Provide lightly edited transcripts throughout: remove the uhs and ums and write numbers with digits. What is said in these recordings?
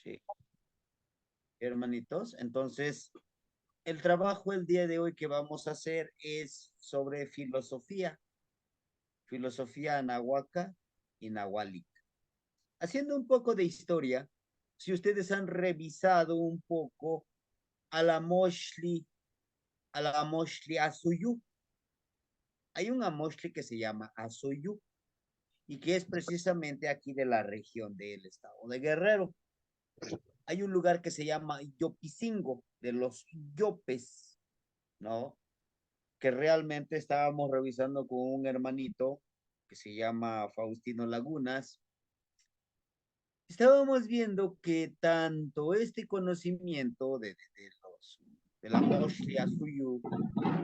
Sí, hermanitos. Entonces, el trabajo el día de hoy que vamos a hacer es sobre filosofía anahuaca y nahuálica. Haciendo un poco de historia, si ustedes han revisado un poco a la Moshli Azuyú, hay un Amoshli que se llama Azuyú y que es precisamente aquí de la región del estado de Guerrero. Hay un lugar que se llama Yopicingo, de los Yopes, ¿no? Que realmente estábamos revisando con un hermanito que se llama Faustino Lagunas. Estábamos viendo que tanto este conocimiento de la Moshli Azuyú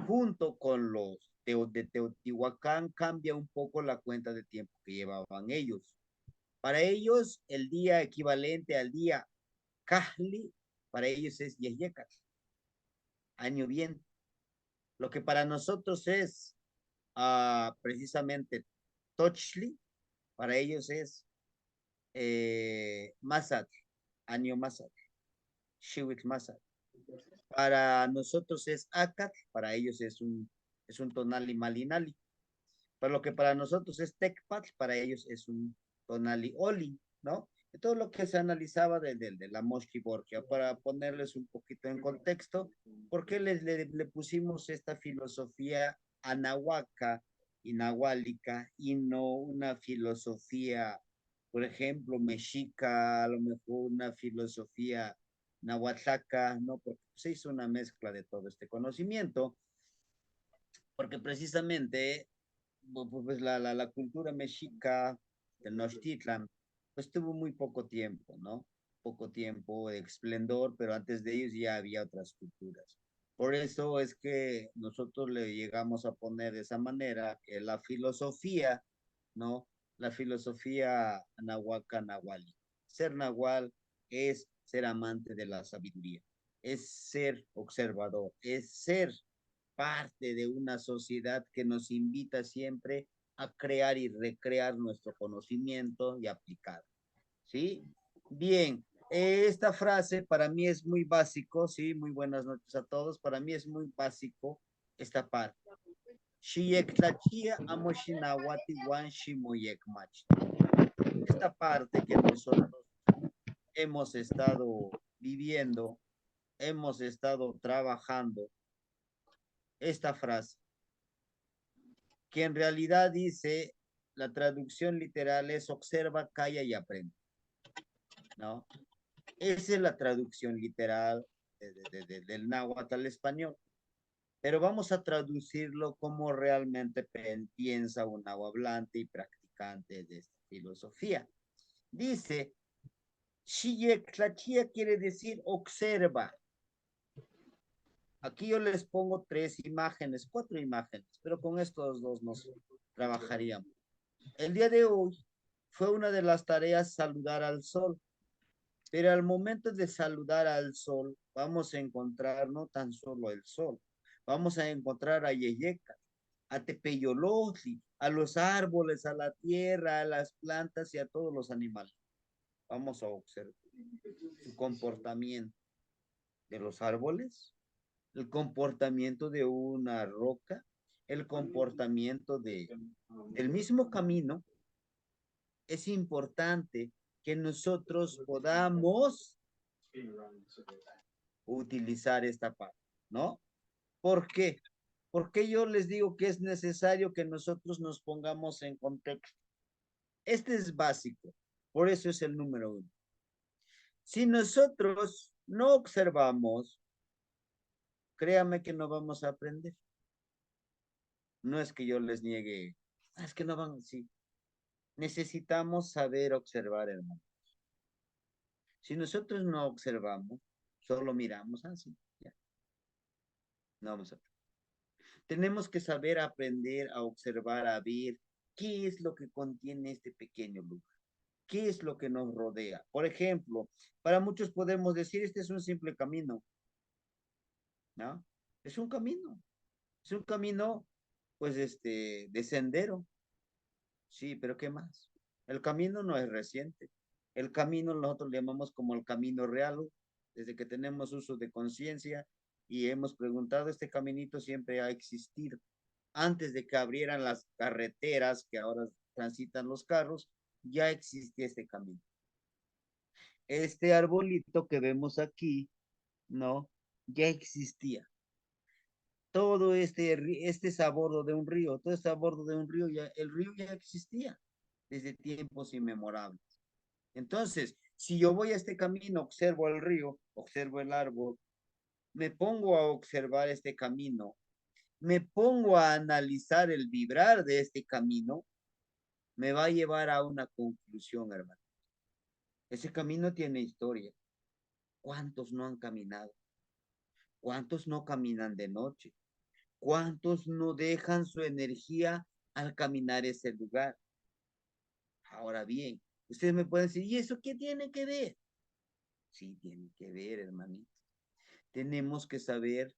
junto con los de Teotihuacán cambia un poco la cuenta de tiempo que llevaban ellos. Para ellos, el día equivalente al día Kahli, para ellos es Yeyekat, año bien. Lo que para nosotros es precisamente Tochli, para ellos es Masat, año Masat, Shiwit Masat. Para nosotros es Akat, para ellos es un Tonali Malinali. Para lo que para nosotros es Tecpat, para ellos es un Tonali Oli, ¿no? De todo lo que se analizaba de la Moshki Borgia, para ponerles un poquito en contexto, ¿por qué le pusimos esta filosofía anahuaca y nahuálica y no una filosofía, por ejemplo, mexica, a lo mejor una filosofía nahuatlaca, ¿no? Porque se hizo una mezcla de todo este conocimiento, porque precisamente pues la cultura mexica del Nochtitlan, pues tuvo muy poco tiempo, ¿no? Poco tiempo de esplendor, pero antes de ellos ya había otras culturas. Por eso es que nosotros le llegamos a poner de esa manera que la filosofía, ¿no? La filosofía nahuaca nahuali. Ser nahual es ser amante de la sabiduría, es ser observador, es ser parte de una sociedad que nos invita siempre a crear y recrear nuestro conocimiento y aplicar. ¿Sí? Bien, esta frase para mí es muy básico, ¿sí? Muy buenas noches a todos. Para mí es muy básico esta parte. Esta parte que nosotros hemos estado viviendo, hemos estado trabajando, esta frase que en realidad dice, la traducción literal es observa, calla y aprende, ¿no? Esa es la traducción literal del náhuatl al español. Pero vamos a traducirlo como realmente piensa un nahuablante y practicante de esta filosofía. Dice, Tlachia quiere decir observa. Aquí yo les pongo cuatro imágenes, pero con estos dos nos trabajaríamos. El día de hoy fue una de las tareas saludar al sol, pero al momento de saludar al sol vamos a encontrar no tan solo el sol, vamos a encontrar a Yeyeca, a Tepeyolotli, a los árboles, a la tierra, a las plantas y a todos los animales. Vamos a observar su comportamiento de los árboles, el comportamiento de una roca, el comportamiento del mismo camino. Es importante que nosotros podamos utilizar esta parte, ¿no? ¿Por qué? Porque yo les digo que es necesario que nosotros nos pongamos en contexto. Este es básico, por eso es el número uno. Si nosotros no observamos, créame que no vamos a aprender. No es que yo les niegue, es que no van, sí. Necesitamos saber observar, hermano. Si nosotros no observamos, solo miramos así, ya, no vamos a. Tenemos que saber aprender a observar, a ver qué es lo que contiene este pequeño lugar, qué es lo que nos rodea. Por ejemplo, para muchos podemos decir, este es un simple camino, ¿no? Es un camino, pues, de sendero, sí, pero ¿qué más? El camino no es reciente, El camino nosotros le llamamos como el camino real, desde que tenemos uso de conciencia y hemos preguntado, este caminito siempre ha existido. Antes de que abrieran las carreteras que ahora transitan los carros, ya existía este camino. Este arbolito que vemos aquí, ¿no? Ya existía. Todo este es a bordo de un río, todo este a bordo de un río, ya, el río ya existía desde tiempos inmemorables. Entonces, si yo voy a este camino, observo el río, observo el árbol, me pongo a observar este camino, me pongo a analizar el vibrar de este camino, me va a llevar a una conclusión, hermano. Ese camino tiene historia. ¿Cuántos no han caminado? ¿Cuántos no caminan de noche? ¿Cuántos no dejan su energía al caminar ese lugar? Ahora bien, ustedes me pueden decir, ¿y eso qué tiene que ver? Sí, tiene que ver, hermanito. Tenemos que saber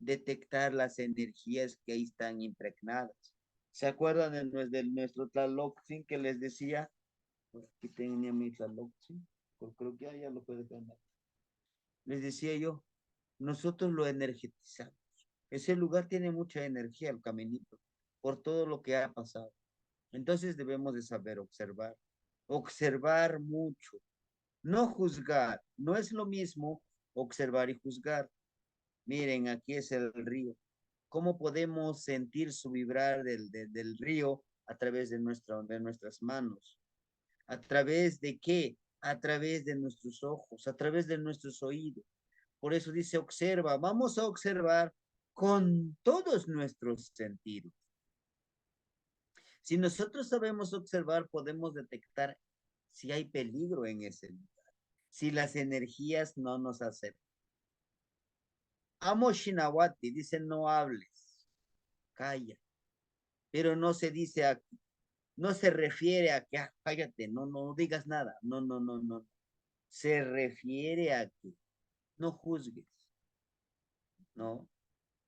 detectar las energías que ahí están impregnadas. ¿Se acuerdan de nuestro Tlaloxin que les decía? Pues aquí tenía mi Tlaloxin, pues creo que ya lo puede cambiar. Les decía yo, nosotros lo energetizamos. Ese lugar tiene mucha energía, el caminito, por todo lo que ha pasado. Entonces debemos de saber observar, observar mucho, no juzgar. No es lo mismo observar y juzgar. Miren, aquí es el río. ¿Cómo podemos sentir su vibrar del río a través de nuestras manos? ¿A través de qué? A través de nuestros ojos, a través de nuestros oídos. Por eso dice, observa, vamos a observar con todos nuestros sentidos. Si nosotros sabemos observar, podemos detectar si hay peligro en ese lugar, si las energías no nos aceptan. Amo Shinawati dice, no hables, calla, pero no se dice aquí, no se refiere a que, cállate, no digas nada, no, se refiere a que no juzgues, ¿no?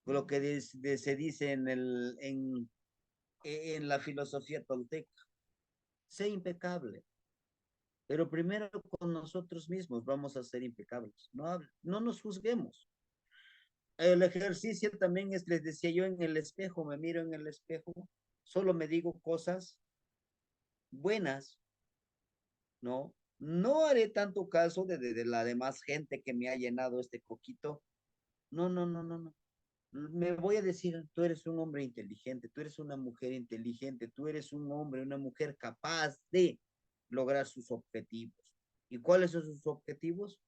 Lo que se dice en la filosofía tolteca, sé impecable, pero primero con nosotros mismos vamos a ser impecables, no nos juzguemos. El ejercicio también es, les decía yo, en el espejo, me miro en el espejo, solo me digo cosas buenas, ¿no? No haré tanto caso de la demás gente que me ha llenado este coquito. No. Me voy a decir, tú eres un hombre inteligente, tú eres una mujer inteligente, tú eres un hombre, una mujer capaz de lograr sus objetivos. ¿Y cuáles son sus objetivos?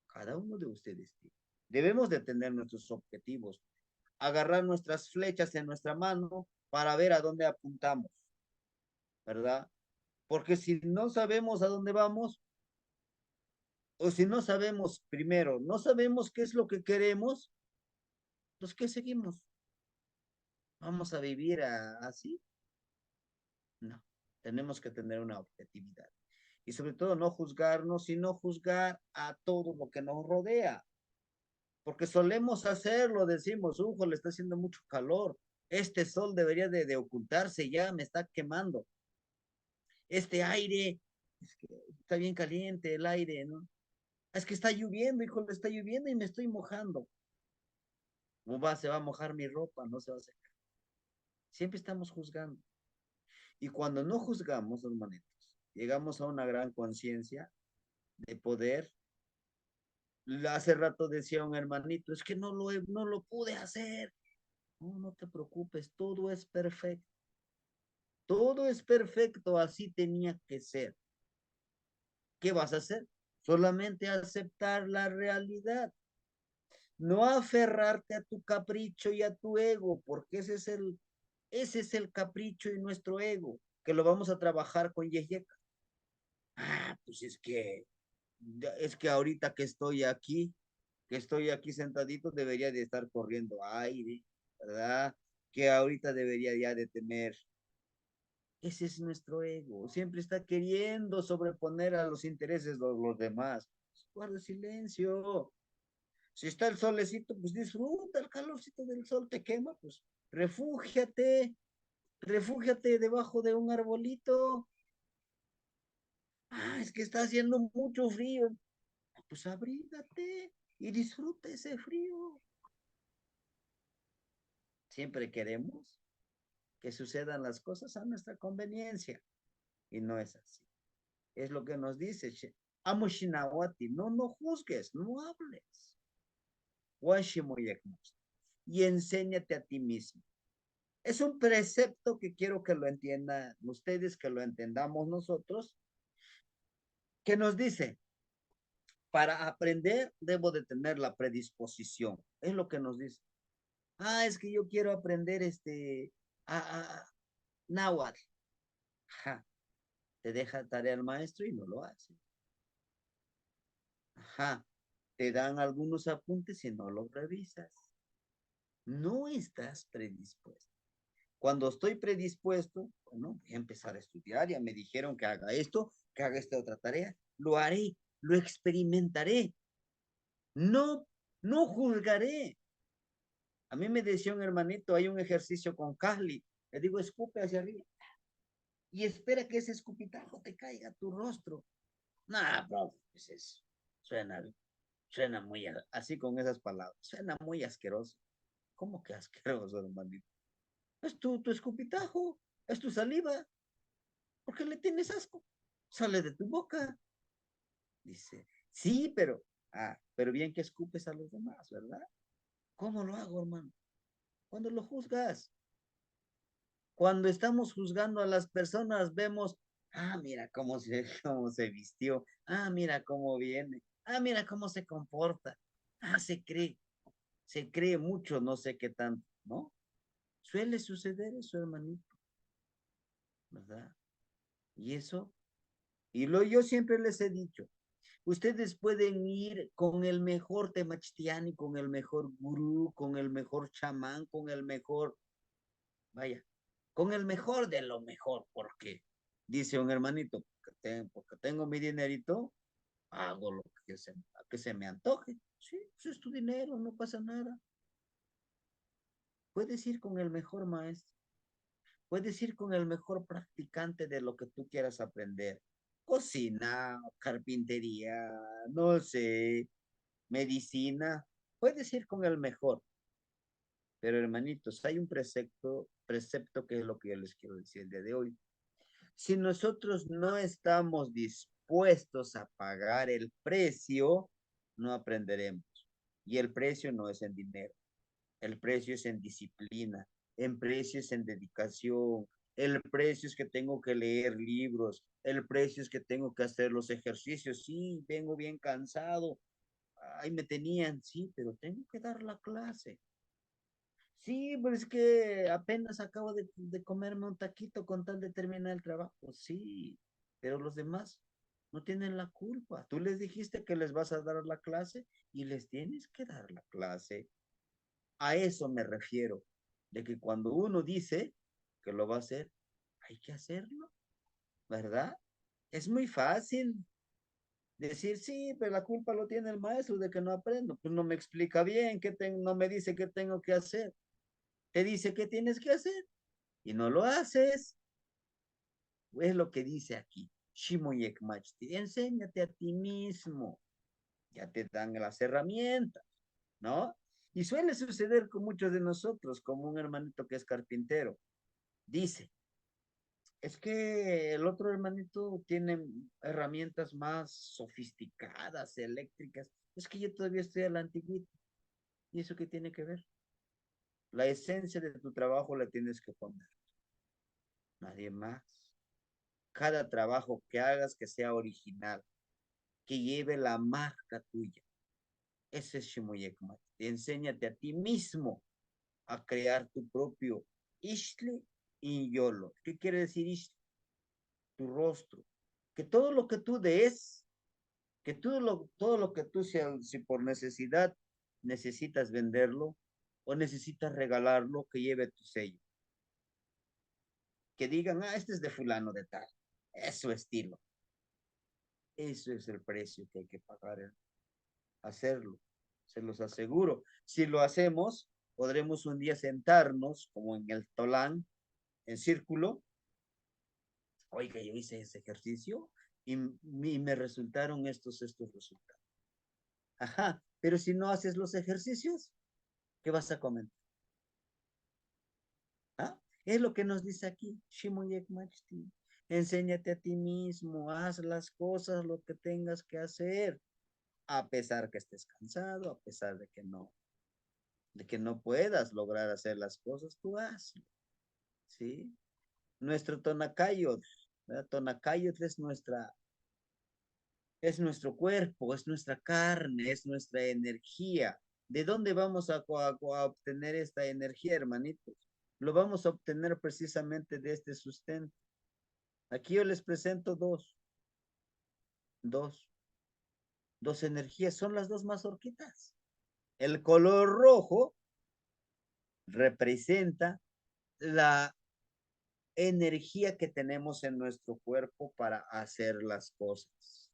Cada uno de ustedes tiene. Debemos de tener nuestros objetivos, agarrar nuestras flechas en nuestra mano para ver a dónde apuntamos, ¿verdad? Porque si no sabemos a dónde vamos, o si no sabemos primero, no sabemos qué es lo que queremos, pues ¿qué seguimos? ¿Vamos a vivir así? No, tenemos que tener una objetividad. Y sobre todo no juzgarnos, sino juzgar a todo lo que nos rodea. Porque solemos hacerlo, decimos, le está haciendo mucho calor. Este sol debería de ocultarse ya, me está quemando. Este aire, es que está bien caliente el aire, ¿no? Es que está lloviendo, le está lloviendo y me estoy mojando. ¿Cómo va? Se va a mojar mi ropa, no se va a secar. Siempre estamos juzgando. Y cuando no juzgamos, hermanitos, llegamos a una gran conciencia de poder. Hace rato decía un hermanito, es que no lo pude hacer. No te preocupes, todo es perfecto. Todo es perfecto, así tenía que ser. ¿Qué vas a hacer? Solamente aceptar la realidad. No aferrarte a tu capricho y a tu ego, porque ese es el capricho y nuestro ego, que lo vamos a trabajar con Yeyeka. Pues es que ahorita que estoy aquí sentadito, debería de estar corriendo aire, ¿verdad? Que ahorita debería ya de tener. Ese es nuestro ego. Siempre está queriendo sobreponer a los intereses de los demás. Guarda silencio. Si está el solecito, pues disfruta el calorcito del sol, te quema, pues refúgiate, refúgiate debajo de un arbolito. Ah, es que está haciendo mucho frío. Pues abrígate y disfruta ese frío. Siempre queremos que sucedan las cosas a nuestra conveniencia y no es así. Es lo que nos dice Amushinawati, no, no juzgues, no hables. Y enséñate a ti mismo. Es un precepto que quiero que lo entiendan ustedes, que lo entendamos nosotros, que nos dice, para aprender debo de tener la predisposición. Es lo que nos dice. Ah, es que yo quiero aprender a náhuatl. Ajá. Te deja tarea el maestro y no lo hace. Ajá. Te dan algunos apuntes y no los revisas. No estás predispuesto. Cuando estoy predispuesto, bueno, voy a empezar a estudiar, ya me dijeron que haga esto, que haga esta otra tarea, lo haré, lo experimentaré. No, no juzgaré. A mí me decía un hermanito, hay un ejercicio con Carly, le digo, escupe hacia arriba y espera que ese escupitajo te caiga a tu rostro. Nah, bro, pues eso suena, suena muy, así con esas palabras, suena muy asqueroso. ¿Cómo que asqueroso, hermanito? Es tu escupitajo, es tu saliva. ¿Por qué le tienes asco? Sale de tu boca. Dice, sí, pero bien que escupes a los demás, ¿verdad? ¿Cómo lo hago, hermano? Cuando lo juzgas. Cuando estamos juzgando a las personas, vemos, ah, mira cómo se vistió, ah, mira cómo viene, ah, mira cómo se comporta, ah, se cree mucho, no sé qué tanto, ¿no? Suele suceder eso, hermanito, ¿verdad? Y eso, yo siempre les he dicho, ustedes pueden ir con el mejor temachtiani, con el mejor gurú, con el mejor chamán, con el mejor, vaya, con el mejor de lo mejor, porque dice un hermanito, porque tengo mi dinerito, hago lo que se me antoje. Sí, pues es tu dinero, no pasa nada. Puedes ir con el mejor maestro, puedes ir con el mejor practicante de lo que tú quieras aprender. Cocina, carpintería, no sé, medicina, puedes ir con el mejor. Pero hermanitos, hay un precepto que es lo que yo les quiero decir el día de hoy. Si nosotros no estamos dispuestos a pagar el precio, no aprenderemos. Y el precio no es en dinero, el precio es en disciplina, el precio es en dedicación, el precio es que tengo que leer libros, el precio es que tengo que hacer los ejercicios. Sí, vengo bien cansado, ahí me tenían, sí, pero tengo que dar la clase. Sí, pero es que apenas acabo de comerme un taquito con tal de terminar el trabajo. Sí, pero los demás no tienen la culpa. Tú les dijiste que les vas a dar la clase y les tienes que dar la clase. A eso me refiero, de que cuando uno dice que lo va a hacer, hay que hacerlo, ¿verdad? Es muy fácil decir, sí, pero la culpa lo tiene el maestro de que no aprendo. Pues no me explica bien, no me dice qué tengo que hacer. Te dice qué tienes que hacer y no lo haces. Es lo que dice aquí. Shimoyek Machti, enséñate a ti mismo. Ya te dan las herramientas, ¿no? Y suele suceder con muchos de nosotros, como un hermanito que es carpintero. Dice, es que el otro hermanito tiene herramientas más sofisticadas, eléctricas. Es que yo todavía estoy a la antigüita. ¿Y eso qué tiene que ver? La esencia de tu trabajo la tienes que poner. Nadie más. Cada trabajo que hagas que sea original, que lleve la marca tuya. Ese es Shimoyekmat. Enséñate a ti mismo a crear tu propio Ishli y Yolo. ¿Qué quiere decir Ishli? Tu rostro. Que todo lo que tú des, que todo lo que tú, si por necesidad necesitas venderlo o necesitas regalarlo, que lleve tu sello. Que digan, ah, este es de fulano de tal. Es su estilo. Eso es el precio que hay que pagar, hacerlo. Se los aseguro. Si lo hacemos, podremos un día sentarnos, como en el Tolán, en círculo. Oiga, yo hice ese ejercicio y me resultaron estos resultados. Ajá, pero si no haces los ejercicios, ¿qué vas a comentar? ¿Ah? Es lo que nos dice aquí, Shimoyek Machti. Enséñate a ti mismo, haz las cosas, lo que tengas que hacer, a pesar que estés cansado, a pesar de que no puedas lograr hacer las cosas, tú hazlo, ¿sí? Nuestro Tonacayot, ¿verdad? Tonacayot es nuestro cuerpo, es nuestra carne, es nuestra energía. ¿De dónde vamos a obtener esta energía, hermanitos? Lo vamos a obtener precisamente de este sustento. Aquí yo les presento dos, dos energías, son las dos mazorquitas. El color rojo representa la energía que tenemos en nuestro cuerpo para hacer las cosas.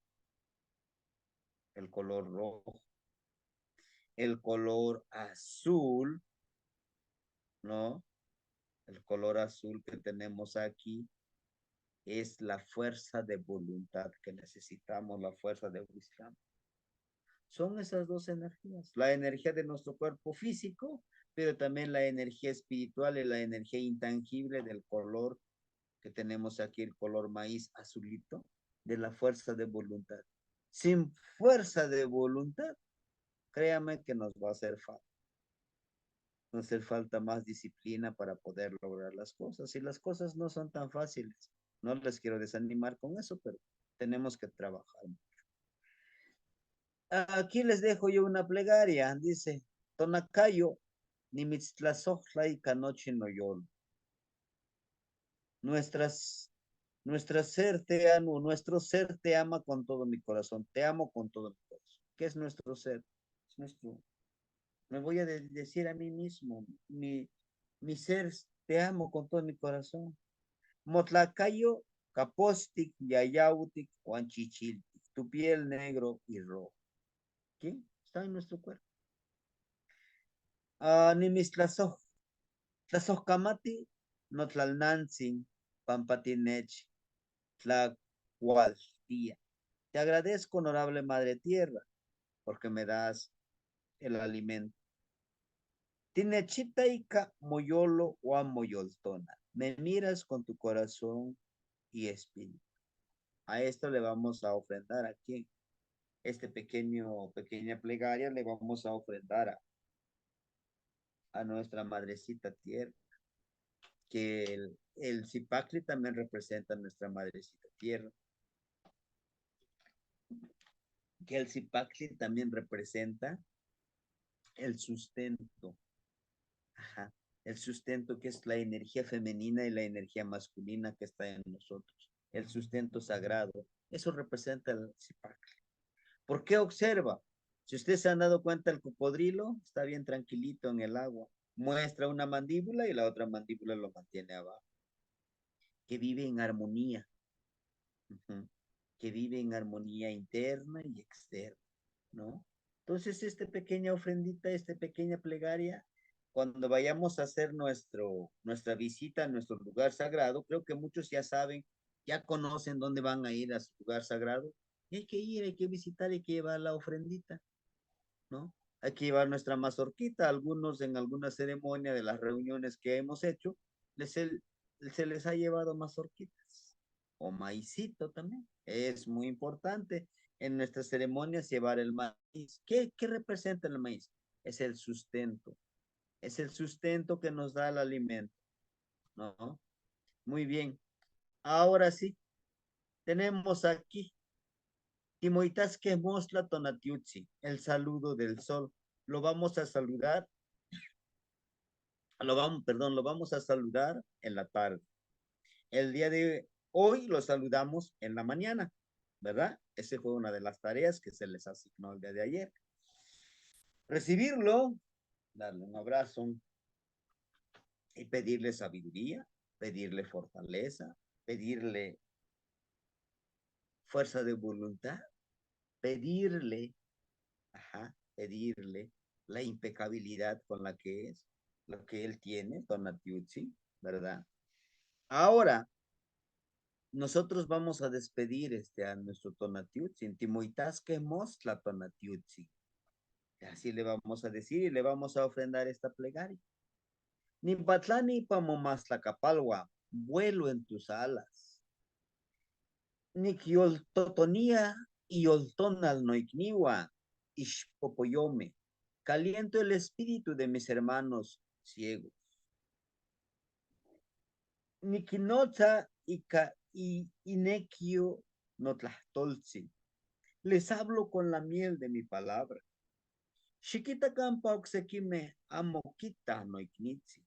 El color rojo. El color azul, ¿no? El color azul que tenemos aquí es la fuerza de voluntad que necesitamos, la fuerza de wisdom. Son esas dos energías, la energía de nuestro cuerpo físico, pero también la energía espiritual y la energía intangible del color que tenemos aquí, el color maíz azulito, de la fuerza de voluntad. Sin fuerza de voluntad, créame que nos va a hacer falta. Nos va a hacer falta más disciplina para poder lograr las cosas. Y las cosas no son tan fáciles. No les quiero desanimar con eso, pero tenemos que trabajar. Aquí les dejo yo una plegaria. Dice, Tonacayo, Nimitztlazohla y Canoche Noyol. Nuestras, nuestro ser te ama con todo mi corazón. Te amo con todo mi corazón. ¿Qué es nuestro ser? Es nuestro, me voy a decir a mí mismo, mi ser, te amo con todo mi corazón. Motlacayo, Capostic, Yayautic, Huanchichiltic, tu piel negro y rojo. ¿Quién? Está en nuestro cuerpo. Nimistlazoj, Tlazojcamati, Notlalnantzin, Pampatinech, Tlacualtía. Te agradezco, honorable Madre Tierra, porque me das el alimento. Tinechitaika moyolo o moyoltona. Me miras con tu corazón y espíritu. A esto le vamos a ofrendar aquí, este pequeña plegaria, le vamos a ofrendar a nuestra madrecita tierra, que el Zipacli también representa a nuestra madrecita tierra, que el Zipacli también representa el sustento, ajá, el sustento que es la energía femenina y la energía masculina que está en nosotros, el sustento sagrado, eso representa el Zipacli. ¿Por qué observa? Si ustedes se han dado cuenta, el cocodrilo está bien tranquilito en el agua, muestra una mandíbula y la otra mandíbula lo mantiene abajo, que vive en armonía, que vive en armonía interna y externa, ¿no? Entonces, esta pequeña ofrendita, esta pequeña plegaria, cuando vayamos a hacer nuestra visita a nuestro lugar sagrado, creo que muchos ya saben, ya conocen dónde van a ir a su lugar sagrado, y hay que ir, hay que visitar, hay que llevar la ofrendita, ¿no? Hay que llevar nuestra mazorquita, algunos en alguna ceremonia de las reuniones que hemos hecho, se les ha llevado mazorquitas o maicito también. Es muy importante en nuestras ceremonias llevar el maíz. ¿Qué representa el maíz? Es el sustento que nos da el alimento, ¿no? Muy bien. Ahora sí, tenemos aquí Timoitasque Mosla Tonatiuchi, el saludo del sol. Lo vamos a saludar, lo vamos a saludar en la tarde. El día de hoy lo saludamos en la mañana, ¿verdad? Esa fue una de las tareas que se les asignó el día de ayer. Recibirlo, darle un abrazo y pedirle sabiduría, pedirle fortaleza, pedirle fuerza de voluntad, pedirle, pedirle la impecabilidad con la que es, lo que él tiene, Tonatiuchi, ¿verdad? Ahora, nosotros vamos a despedir a nuestro Tonatiuhtzi, Timoitasque la Tonatiuhtzi. Así le vamos a decir y le vamos a ofrendar esta plegaria. Ni patlani pamomastla vuelo en tus alas. Ni kioltotonía y oltonal noikniwa, ishpopoyome. Caliento el espíritu de mis hermanos ciegos. Nikinota y Inekio Notlahtolzi. Les hablo con la miel de mi palabra. Chiquita campa oxequime amoquita no iknitzi.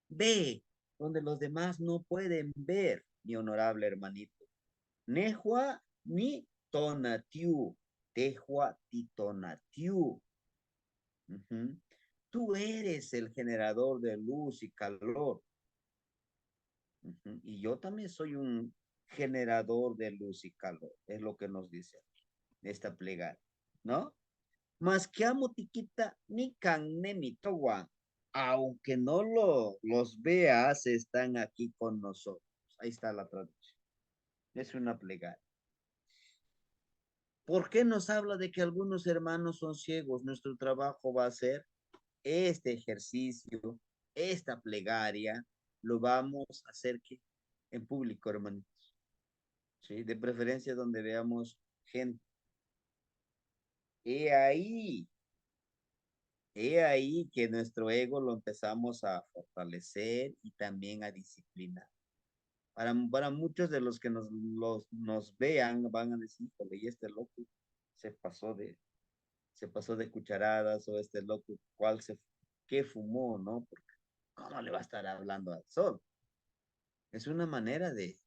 Ve donde los demás no pueden ver, mi honorable hermanito. Nehua ni tonatiu, tehua ti tonatiu. Ujú. Tú eres el generador de luz y calor. Ujú. Y yo también soy un generador de luz y calor, es lo que nos dice aquí, esta plegaria, ¿no? Más que amo tiquita ni canne mi towa, aunque no los veas, están aquí con nosotros. Ahí está la traducción. Es una plegaria. ¿Por qué nos habla de que algunos hermanos son ciegos? Nuestro trabajo va a ser este ejercicio, esta plegaria, lo vamos a hacer que en público, hermanos. ¿Sí? De preferencia donde veamos gente. He ahí, he ahí que nuestro ego lo empezamos a fortalecer y también a disciplinar. Para muchos de los que nos vean van a decir, y este loco se pasó de, se pasó de cucharadas o este loco, qué fumó, ¿no? Porque ¿cómo le va a estar hablando al sol? Es una manera de,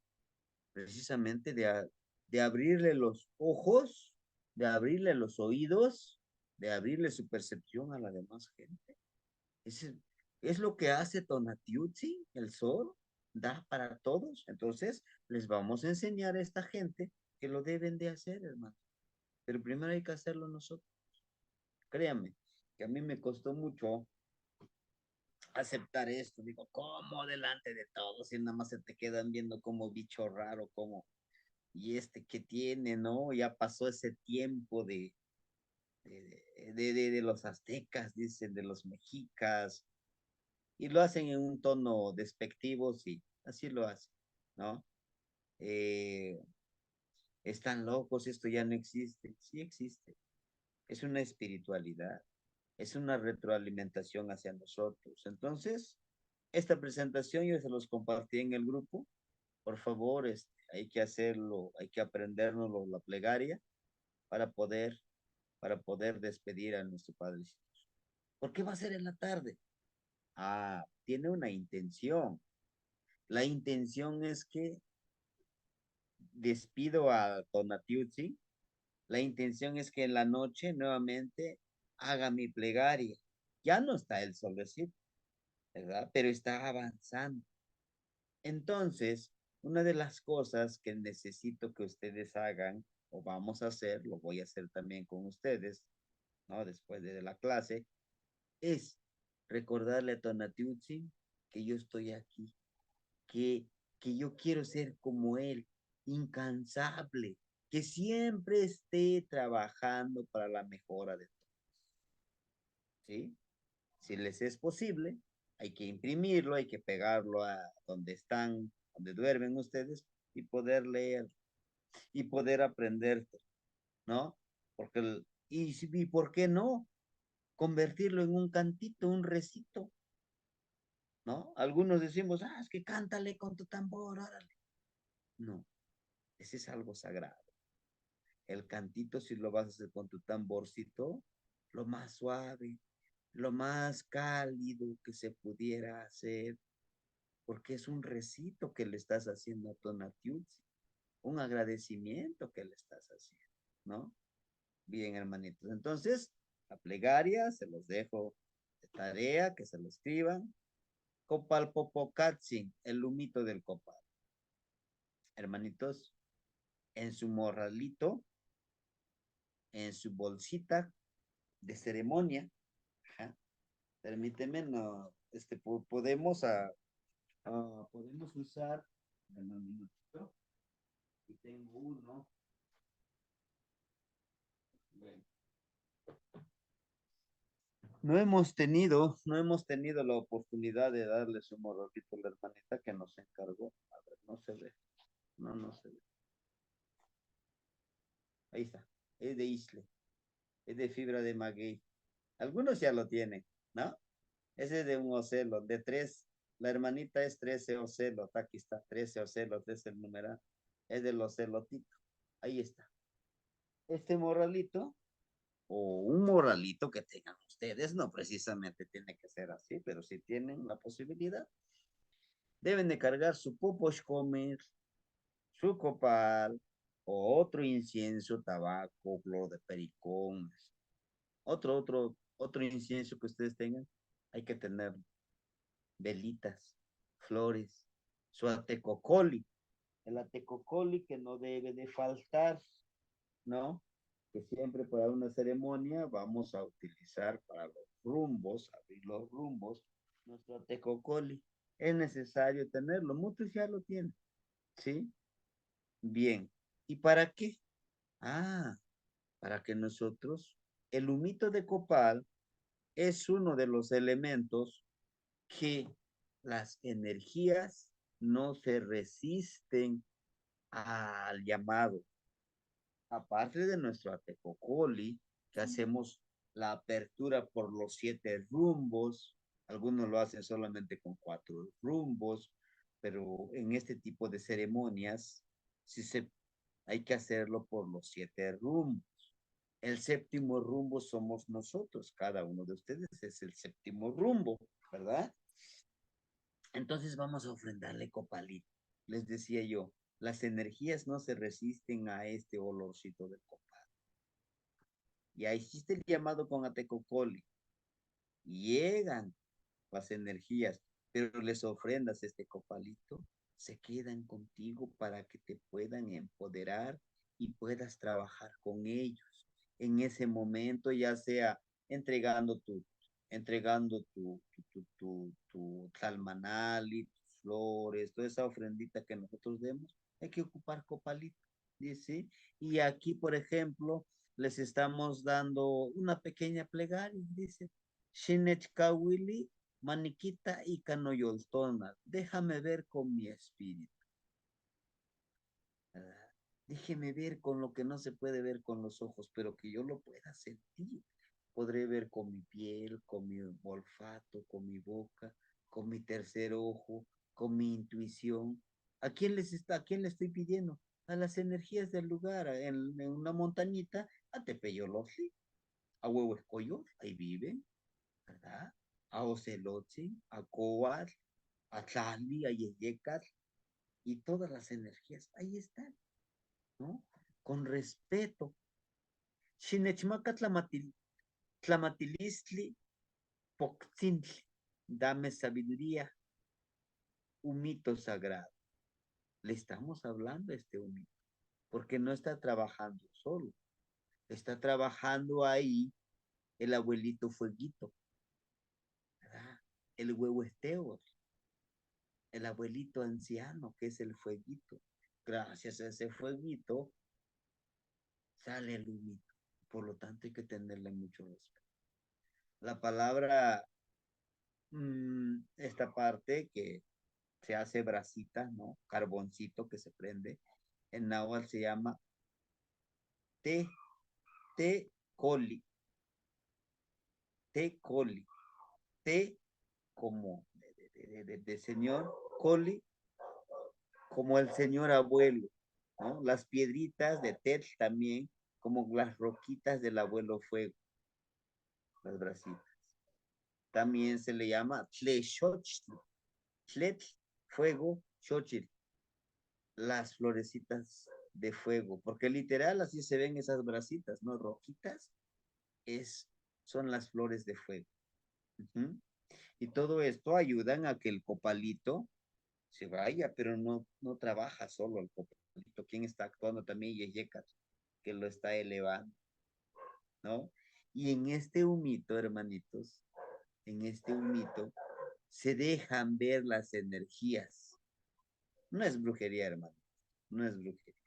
precisamente de abrirle los ojos, de abrirle los oídos, de abrirle su percepción a la demás gente. Es, es lo que hace Tonatiuhtzi, el sol, da para todos. Entonces, les vamos a enseñar a esta gente que lo deben de hacer, hermano. Pero primero hay que hacerlo nosotros. Créanme, que a mí me costó mucho aceptar esto. Digo, ¿cómo delante de todos? Y nada más se te quedan viendo como bicho raro, como y que tiene, ¿no? Ya pasó ese tiempo de los aztecas, dicen, de los mexicas, y lo hacen en un tono despectivo, sí, así lo hacen, ¿no? Eh, Están locos, esto ya no existe, sí existe, es una espiritualidad, es una retroalimentación hacia nosotros. Entonces, esta presentación yo se los compartí en el grupo, por favor, hay que hacerlo, hay que aprendernos la plegaria para poder despedir a nuestro Padrecito. ¿Por qué va a ser en la tarde? Ah, tiene una intención. La intención es que despido a Tonatiuhtzi. La intención es que en la noche nuevamente haga mi plegaria. Ya no está el solecito, ¿verdad? Pero está avanzando. Entonces, una de las cosas que necesito que ustedes hagan, o vamos a hacer, lo voy a hacer también con ustedes, ¿no? Después de la clase, es recordarle a Tonatiuhtzi que yo estoy aquí, que, que yo quiero ser como él, incansable, que siempre esté trabajando para la mejora de todos, ¿sí? Si les es posible, hay que imprimirlo, hay que pegarlo a donde están, donde duermen ustedes y poder leer y poder aprender, ¿no? ¿Y por qué no? Convertirlo en un cantito, un recito, ¿no? Algunos decimos, es que cántale con tu tambor, órale. No, ese es algo sagrado. El cantito, si lo vas a hacer con tu tamborcito, lo más suave, lo más cálido que se pudiera hacer, porque es un recito que le estás haciendo a Tonatiuhtzi, un agradecimiento que le estás haciendo, ¿no? Bien, hermanitos. Entonces, la plegaria se los dejo de tarea, que se lo escriban. Copalpopocatzin, el humito del copal. Hermanitos, en su morralito, en su bolsita de ceremonia, ajá, permíteme, no, podemos usar, un minutito, Y tengo uno. Bueno. No hemos tenido la oportunidad de darle su morrolito a la hermanita que nos encargó. A ver, no se ve. No, no se ve. Ahí está. Es de Isle. Es de fibra de maguey. Algunos ya lo tienen, ¿no? Ese es de un ocelo, de tres. La hermanita es 13 ocelo. Aquí está, 13 ocelo, es el numeral. Es del ocelotito. Ahí está. Este morralito o un morralito que tengan ustedes, no precisamente tiene que ser así, pero si tienen la posibilidad, deben de cargar su poposhcomer, su copal, o otro incienso, tabaco, flor de pericón, otro incienso que ustedes tengan, hay que tener velitas, flores, su atecocoli, el atecocoli que no debe de faltar, ¿no? Que siempre para una ceremonia vamos a utilizar para los rumbos, abrir los rumbos, nuestro atecocoli. Es necesario tenerlo, muchos ya lo tienen, ¿sí? Bien. ¿Y para qué? Ah, para que nosotros, el humito de copal es uno de los elementos que las energías no se resisten al llamado. Aparte de nuestro atecocoli, que hacemos la apertura por los 7 rumbos, algunos lo hacen solamente con 4 rumbos, pero en este tipo de ceremonias sí hay que hacerlo por los 7 rumbos. El séptimo rumbo somos nosotros, cada uno de ustedes es el séptimo rumbo, ¿verdad? Entonces vamos a ofrendarle copalito. Les decía yo, las energías no se resisten a este olorcito de copal. Ya hiciste el llamado con Atecocoli. Llegan las energías, pero les ofrendas este copalito, se quedan contigo para que te puedan empoderar y puedas trabajar con ellos. En ese momento, ya sea entregando tu salmanali, tus flores, toda esa ofrendita que nosotros demos, hay que ocupar copalito, ¿sí? Y aquí, por ejemplo, les estamos dando una pequeña plegaria, dice, Shinechkawili, Maniquita y Canoyoltona, déjame ver con mi espíritu. ¿Verdad? Déjeme ver con lo que no se puede ver con los ojos, pero que yo lo pueda sentir. Podré ver con mi piel, con mi olfato, con mi boca, con mi tercer ojo, con mi intuición. ¿A quién le estoy pidiendo? A las energías del lugar, en una montañita, a Tepeyolotli, a Huehuescoyot, ahí viven, ¿verdad? A Ocelotzin, a Coat, a Tlali, a Yeyecat, y todas las energías, ahí están, ¿no? Con respeto. Xinechmaca tlamatilistli poctzintli, dame sabiduría, humito sagrado. Le estamos hablando a este humito, porque no está trabajando solo, está trabajando ahí el abuelito fueguito, ¿verdad? El huevo esteo, el abuelito anciano, que es el fueguito. Gracias a ese fueguito sale el humito. Por lo tanto, hay que tenerle mucho respeto. La palabra, esta parte que se hace brasita, ¿no? Carboncito que se prende, en náhuatl se llama te, te coli, te coli, te como de señor, coli como el señor abuelo, ¿no? Las piedritas de Tet también, como las roquitas del abuelo fuego, las brasitas. También se le llama tlexochtl, tletl, fuego, xochitl, las florecitas de fuego, porque literal así se ven esas brasitas, ¿no? Rojitas, es, son las flores de fuego. Uh-huh. Y todo esto ayudan a que el copalito se vaya, pero no trabaja solo el copalito. ¿Quién está actuando también? Yeyecat, que lo está elevando, ¿no? Y en este humito, hermanitos, en este humito, se dejan ver las energías. No es brujería, hermano, no es brujería.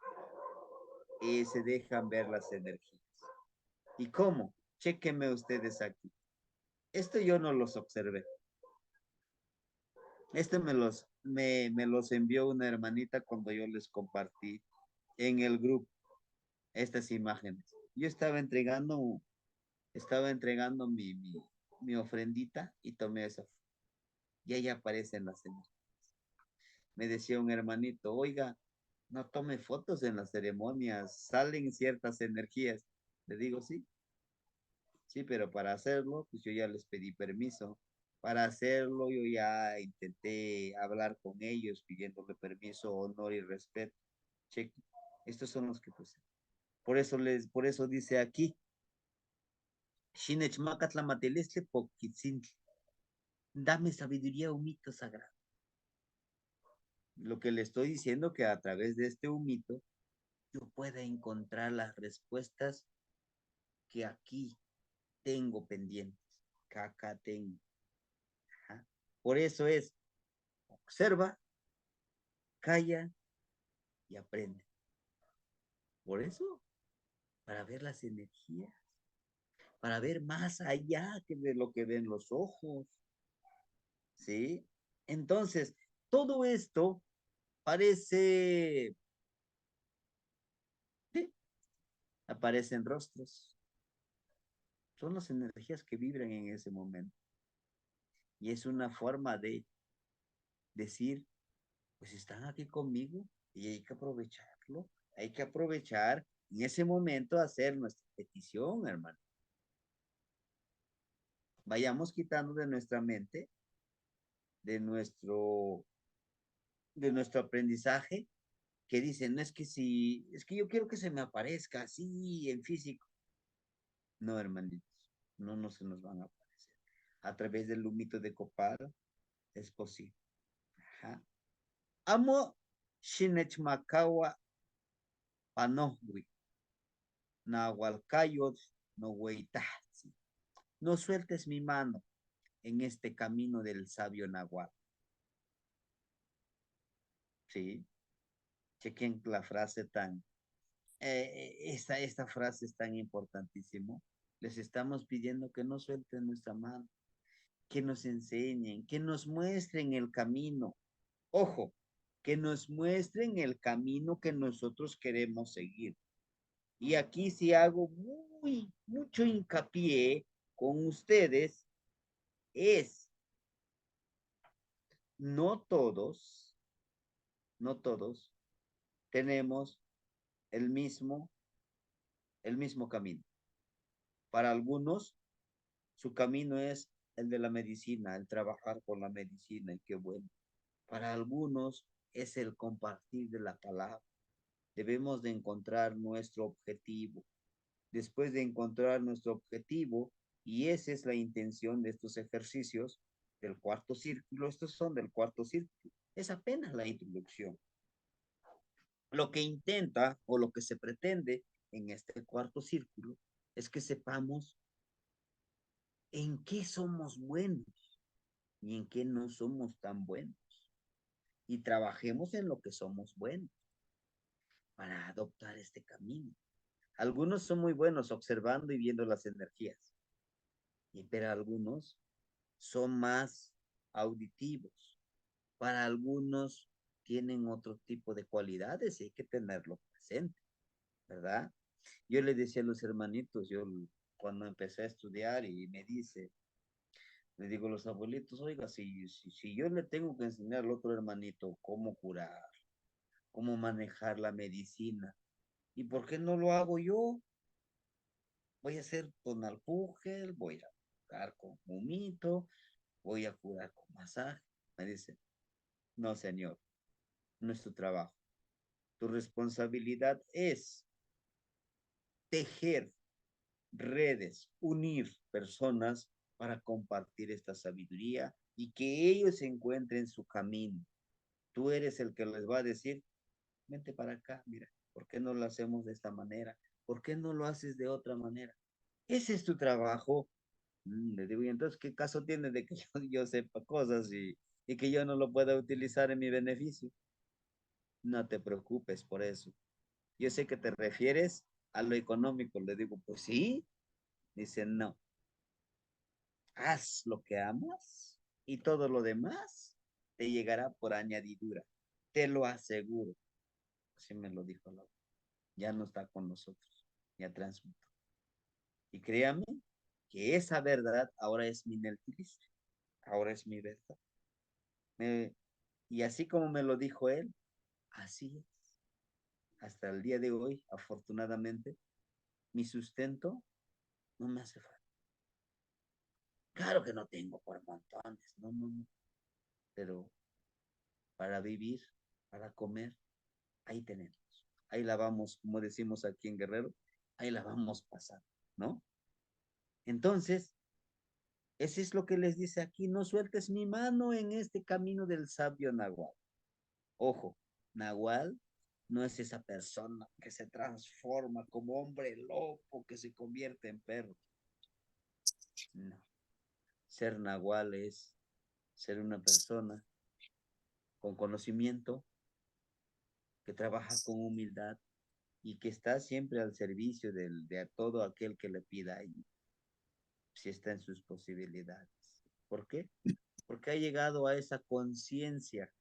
se dejan ver las energías. ¿Y cómo? Chéquenme ustedes aquí. Esto yo no los observé. Este me los envió una hermanita cuando yo les compartí en el grupo estas imágenes. Yo estaba entregando mi ofrendita y tomé esa. Y ahí aparecen las energías. Me decía un hermanito, oiga, no tome fotos en las ceremonias, salen ciertas energías. Le digo, sí, sí, pero para hacerlo, pues yo ya les pedí permiso. Para hacerlo, yo ya intenté hablar con ellos pidiéndole permiso, honor y respeto. Cheque, estos son los que pues. Por eso dice aquí, Shinech Makatla Matelestle Poquitzintli. Dame sabiduría, humito sagrado. Lo que le estoy diciendo que a través de este humito yo pueda encontrar las respuestas que aquí tengo pendientes, que acá tengo. Ajá. Por eso es, observa, calla y aprende. Por eso, para ver las energías, para ver más allá que de lo que ven los ojos, ¿sí? Entonces, todo esto parece, ¿sí? Aparecen rostros, son las energías que vibran en ese momento. Y es una forma de decir, pues están aquí conmigo y hay que aprovecharlo. Hay que aprovechar en ese momento hacer nuestra petición, hermano. Vayamos quitando de nuestra mente, de nuestro, de nuestro aprendizaje, que dicen, no es que si, es que yo quiero que se me aparezca así en físico. No, hermanitos, no se nos van a aparecer. A través del humito de copal es posible. Ajá. Amo Shinechmakawa Panohui. Nahualcayot, no hueitahzi. No sueltes mi mano en este camino del sabio Nahual. ¿Sí? Chequen la frase tan, esta frase es tan importantísimo. Les estamos pidiendo que no suelten nuestra mano, que nos enseñen, que nos muestren el camino. Ojo, que nos muestren el camino que nosotros queremos seguir. Y aquí sí hago mucho hincapié con ustedes, es no todos, no todos tenemos el mismo, el mismo camino. Para algunos, su camino es el de la medicina, el trabajar con la medicina, y qué bueno. Para algunos es el compartir de la palabra. Debemos de encontrar nuestro objetivo. Después de encontrar nuestro objetivo, y esa es la intención de estos ejercicios del cuarto círculo, estos son del cuarto círculo, es apenas la introducción. Lo que intenta o lo que se pretende en este cuarto círculo es que sepamos en qué somos buenos y en qué no somos tan buenos. Y trabajemos en lo que somos buenos para adoptar este camino. Algunos son muy buenos observando y viendo las energías, pero algunos son más auditivos. Para algunos tienen otro tipo de cualidades y hay que tenerlo presente, ¿verdad? Yo le decía a los hermanitos, yo cuando empecé a estudiar y me dice, le digo a los abuelitos, oiga, si yo le tengo que enseñar al otro hermanito cómo curar, cómo manejar la medicina, ¿y por qué no lo hago yo? Voy a hacer tonalpugel, voy a curar con humito, voy a curar con masaje. Me dice, no, señor, no es tu trabajo. Tu responsabilidad es tejer redes, unir personas para compartir esta sabiduría y que ellos encuentren su camino. Tú eres el que les va a decir, vente para acá, mira, ¿por qué no lo hacemos de esta manera? ¿Por qué no lo haces de otra manera? Ese es tu trabajo. Le digo, y entonces, ¿qué caso tiene de que yo sepa cosas y que yo no lo pueda utilizar en mi beneficio? No te preocupes por eso. yo sé que te refieres a lo económico. Le digo, pues sí. Dice, no, haz lo que amas y todo lo demás te llegará por añadidura. Te lo aseguro. Así me lo dijo la. Ya no está con nosotros, ya transmutó. Y créame que esa verdad ahora es mi Neltilis, ahora es mi verdad. Me- y así como me lo dijo él, así es. Hasta el día de hoy, afortunadamente, mi sustento no me hace falta. Claro que no tengo por montones, no, no, no. Pero para vivir, para comer, ahí tenemos. Ahí la vamos, como decimos aquí en Guerrero, ahí la vamos pasando, ¿no? Entonces, ese es lo que les dice aquí, no sueltes mi mano en este camino del sabio Nahual. Ojo, Nahual no es esa persona que se transforma como hombre loco, que se convierte en perro. No, ser Nahual es ser una persona con conocimiento, que trabaja con humildad y que está siempre al servicio de todo aquel que le pida y si está en sus posibilidades. ¿Por qué? Porque ha llegado a esa conciencia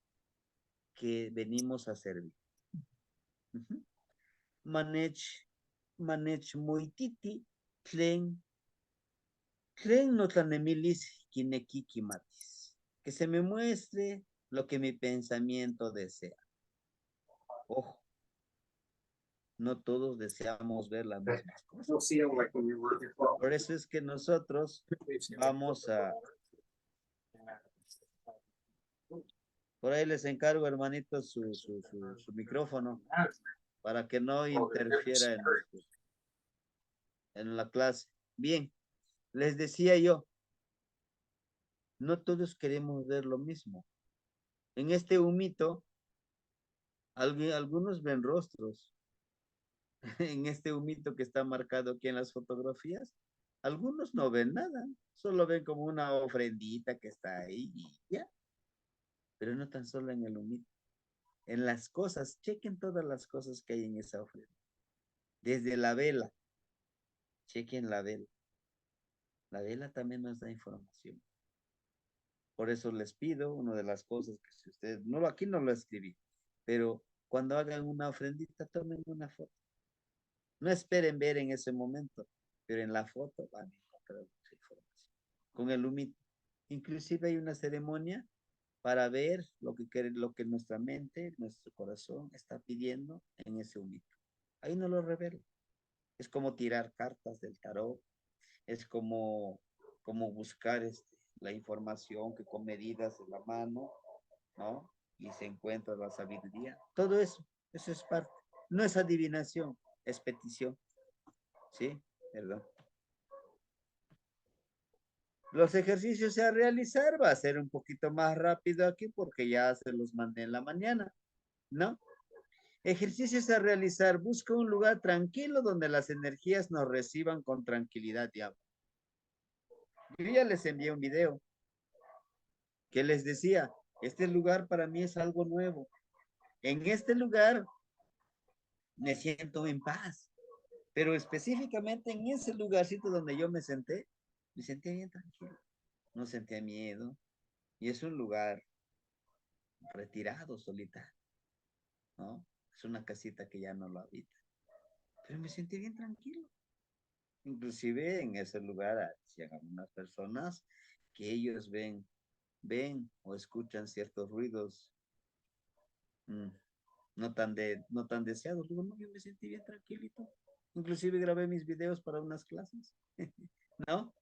que venimos a servir. Uh-huh. Manech, manech moititi, tlen no tlanemilis kinekiki matis. Que se me muestre lo que mi pensamiento desea. Ojo, no todos deseamos ver las mismas cosas. Por eso es que nosotros vamos a... Por ahí les encargo, hermanitos, su micrófono para que no interfiera en la clase. Bien, les decía yo, no todos queremos ver lo mismo. En este humito, algunos ven rostros. En este humito que está marcado aquí en las fotografías, algunos no ven nada, solo ven como una ofrendita que está ahí y ya. Pero no tan solo en el humito. En las cosas, chequen todas las cosas que hay en esa ofrenda. Desde la vela, chequen la vela. La vela también nos da información. Por eso les pido, una de las cosas que si ustedes, no, aquí no lo escribí, pero cuando hagan una ofrendita, tomen una foto. No esperen ver en ese momento, pero en la foto van a encontrar mucha información. Con el humito. Inclusive hay una ceremonia para ver lo que nuestra mente, nuestro corazón está pidiendo en ese humito. Ahí no lo revela. Es como tirar cartas del tarot, es como buscar la información que con medidas de la mano, ¿no? Y se encuentra la sabiduría. Todo eso es parte. No es adivinación, es petición. ¿Sí? Perdón. Los ejercicios a realizar va a ser un poquito más rápido aquí porque ya se los mandé en la mañana, ¿no? Ejercicios a realizar. Busca un lugar tranquilo donde las energías nos reciban con tranquilidad y amor. Yo ya les envié un video que les decía, este lugar para mí es algo nuevo. En este lugar me siento en paz, pero específicamente en ese lugarcito donde yo me sentía bien tranquilo, no sentía miedo y es un lugar retirado, solitario, ¿no? Es una casita que ya no lo habita, pero me sentí bien tranquilo. Inclusive en ese lugar decían algunas personas que ellos ven o escuchan ciertos ruidos mm, no tan deseados. Digo, no, yo me sentí bien tranquilito. Inclusive grabé mis videos para unas clases, ¿no?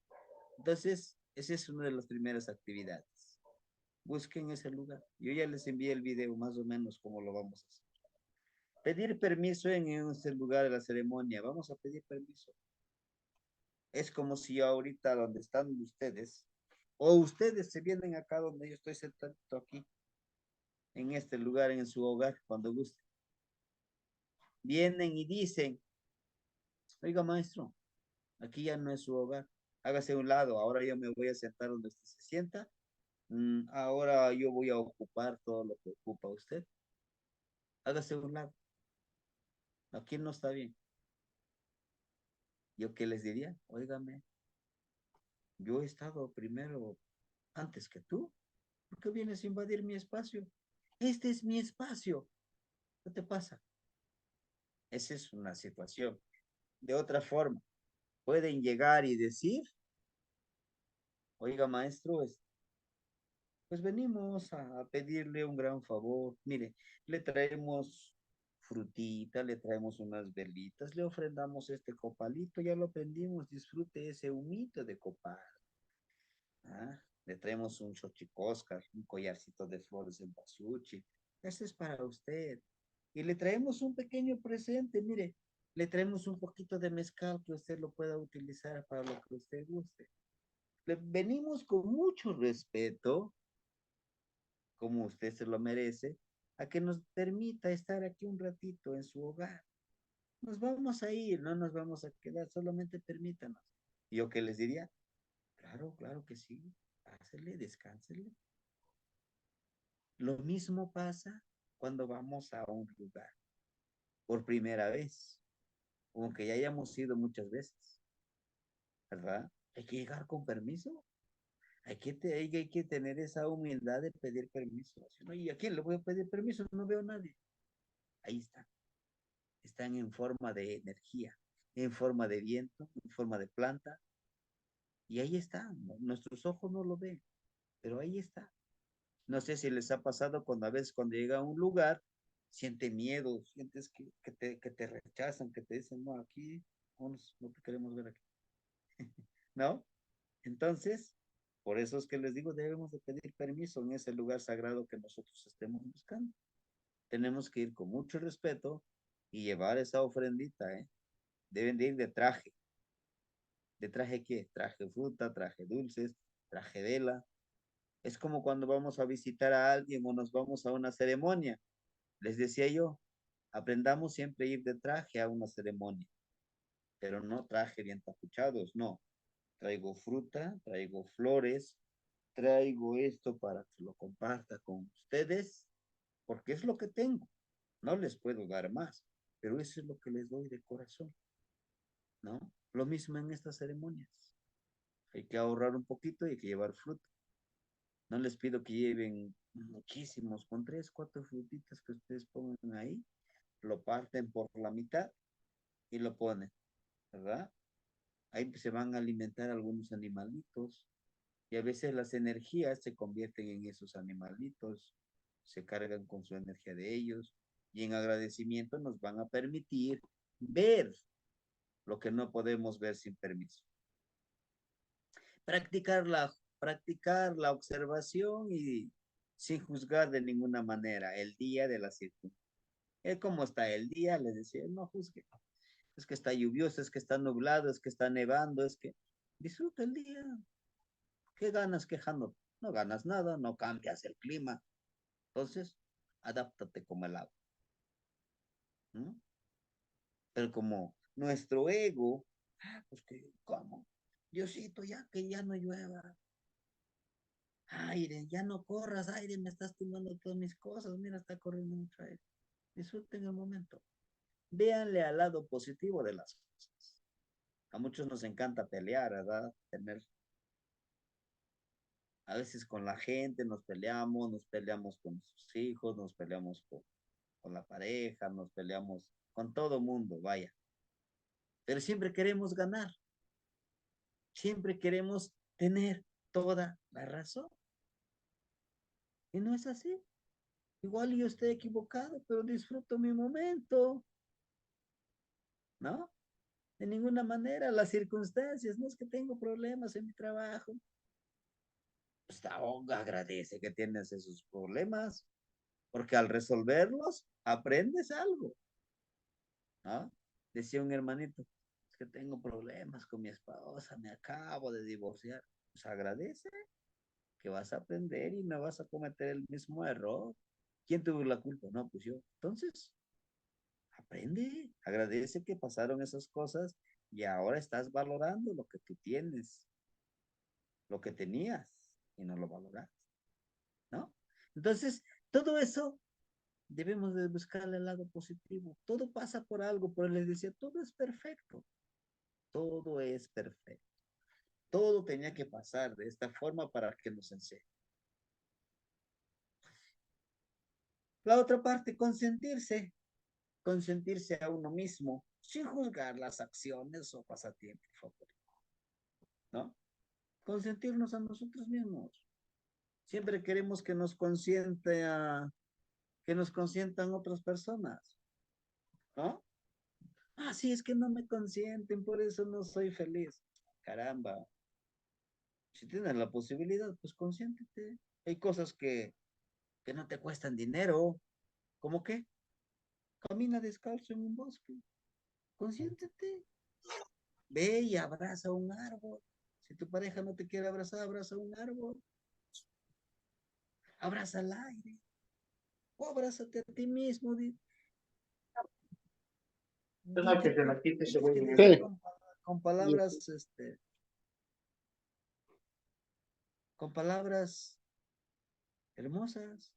Entonces, esa es una de las primeras actividades. Busquen ese lugar. Yo ya les envié el video más o menos cómo lo vamos a hacer. Pedir permiso en ese lugar de la ceremonia. Vamos a pedir permiso. Es como si ahorita donde están ustedes, o ustedes se vienen acá donde yo estoy sentado aquí, en este lugar, en su hogar, cuando gusten. Vienen y dicen, oiga maestro, aquí ya no es su hogar, hágase a un lado, ahora yo me voy a sentar donde usted se sienta, ahora yo voy a ocupar todo lo que ocupa usted, hágase a un lado. Aquí no está bien. ¿Yo qué les diría? Óigame, yo he estado primero antes que tú. ¿Por qué vienes a invadir mi espacio? Este es mi espacio. ¿Qué te pasa? Esa es una situación. De otra forma, pueden llegar y decir, oiga, maestro, pues venimos a pedirle un gran favor. Mire, le traemos frutita, le traemos unas velitas, le ofrendamos este copalito, ya lo prendimos, disfrute ese humito de copal. ¿Ah? Le traemos un xochicóscar, un collarcito de flores en pasuchi. Este es para usted. Y le traemos un pequeño presente, mire, le traemos un poquito de mezcal que usted lo pueda utilizar para lo que usted guste. Le venimos con mucho respeto, como usted se lo merece, a que nos permita estar aquí un ratito en su hogar. Nos vamos a ir, no nos vamos a quedar, solamente permítanos. ¿Y yo qué les diría? Claro, claro que sí. Pásele, descánsele. Lo mismo pasa cuando vamos a un lugar por primera vez, aunque ya hayamos ido muchas veces, ¿verdad? Hay que llegar con permiso. Hay que tener esa humildad de pedir permiso. ¿No? ¿Y a quién le voy a pedir permiso? No veo a nadie. Ahí está. Están en forma de energía, en forma de viento, en forma de planta. Y ahí está. Nuestros ojos no lo ven, pero ahí está. No sé si les ha pasado cuando a veces cuando llega a un lugar, siente miedo, sientes que te rechazan, que te dicen, no, aquí no te queremos ver aquí, ¿no? Entonces, por eso es que les digo, debemos de pedir permiso en ese lugar sagrado que nosotros estemos buscando. Tenemos que ir con mucho respeto y llevar esa ofrendita, ¿eh? Deben de ir de traje. ¿De traje qué? Traje fruta, traje dulces, traje vela. Es como cuando vamos a visitar a alguien o nos vamos a una ceremonia. Les decía yo, aprendamos siempre a ir de traje a una ceremonia, pero no traje bien tapuchados, no. Traigo fruta, traigo flores, traigo esto para que lo comparta con ustedes, porque es lo que tengo. No les puedo dar más, pero eso es lo que les doy de corazón, ¿no? Lo mismo en estas ceremonias. Hay que ahorrar un poquito y hay que llevar fruta. No les pido que lleven muchísimos, con tres, cuatro frutitas que ustedes pongan ahí, lo parten por la mitad y lo ponen, ¿verdad? Ahí se van a alimentar algunos animalitos y a veces las energías se convierten en esos animalitos, se cargan con su energía de ellos y en agradecimiento nos van a permitir ver lo que no podemos ver sin permiso. Practicar la observación y sin juzgar de ninguna manera el día de la circunstancia. ¿Cómo está el día? Les decía, no juzgue. Es que está lluvioso, es que está nublado, es que está nevando, es que disfruta el día. ¿Qué ganas quejando? No ganas nada, no cambias el clima. Entonces, adáptate como el agua. ¿No? Pero como nuestro ego, pues que, ¿cómo? Diosito, ya que ya no llueva. Aire, ya no corras, aire, me estás tumbando todas mis cosas. Mira, está corriendo mucho aire. Disfruten el momento. Véanle al lado positivo de las cosas. A muchos nos encanta pelear, ¿verdad? Tener a veces con la gente nos peleamos con nuestros hijos, nos peleamos con la pareja, nos peleamos con todo mundo, vaya. Pero siempre queremos ganar, siempre queremos tener toda la razón. Y no es así. Igual yo estoy equivocado, pero disfruto mi momento, ¿no? De ninguna manera, las circunstancias, no es que tengo problemas en mi trabajo. Pues agradece que tienes esos problemas, porque al resolverlos aprendes algo, ¿no? Decía un hermanito, es que tengo problemas con mi esposa, me acabo de divorciar. Pues agradece que vas a aprender y no vas a cometer el mismo error. ¿Quién tuvo la culpa? No, pues yo. Entonces, aprende, agradece que pasaron esas cosas y ahora estás valorando lo que tú tienes, lo que tenías y no lo valoras, ¿no? Entonces, todo eso debemos de buscarle el lado positivo. Todo pasa por algo, por les decía, todo es perfecto, todo es perfecto. Todo tenía que pasar de esta forma para que nos enseñe. La otra parte, consentirse a uno mismo, sin juzgar las acciones o pasatiempos favoritos, ¿no? Consentirnos a nosotros mismos. Siempre queremos que nos consientan otras personas, ¿no? Ah, sí, es que no me consienten, por eso no soy feliz. Caramba, si tienes la posibilidad, pues consiéntete. Hay cosas que no te cuestan dinero. ¿Cómo qué? Camina descalzo en un bosque. Consiéntete. Ve y abraza un árbol. Si tu pareja no te quiere abrazar, abraza un árbol. Abraza el aire. O abrázate a ti mismo. Deja que se me quite ese Tienes que güey. decir Sí. con palabras, con palabras hermosas.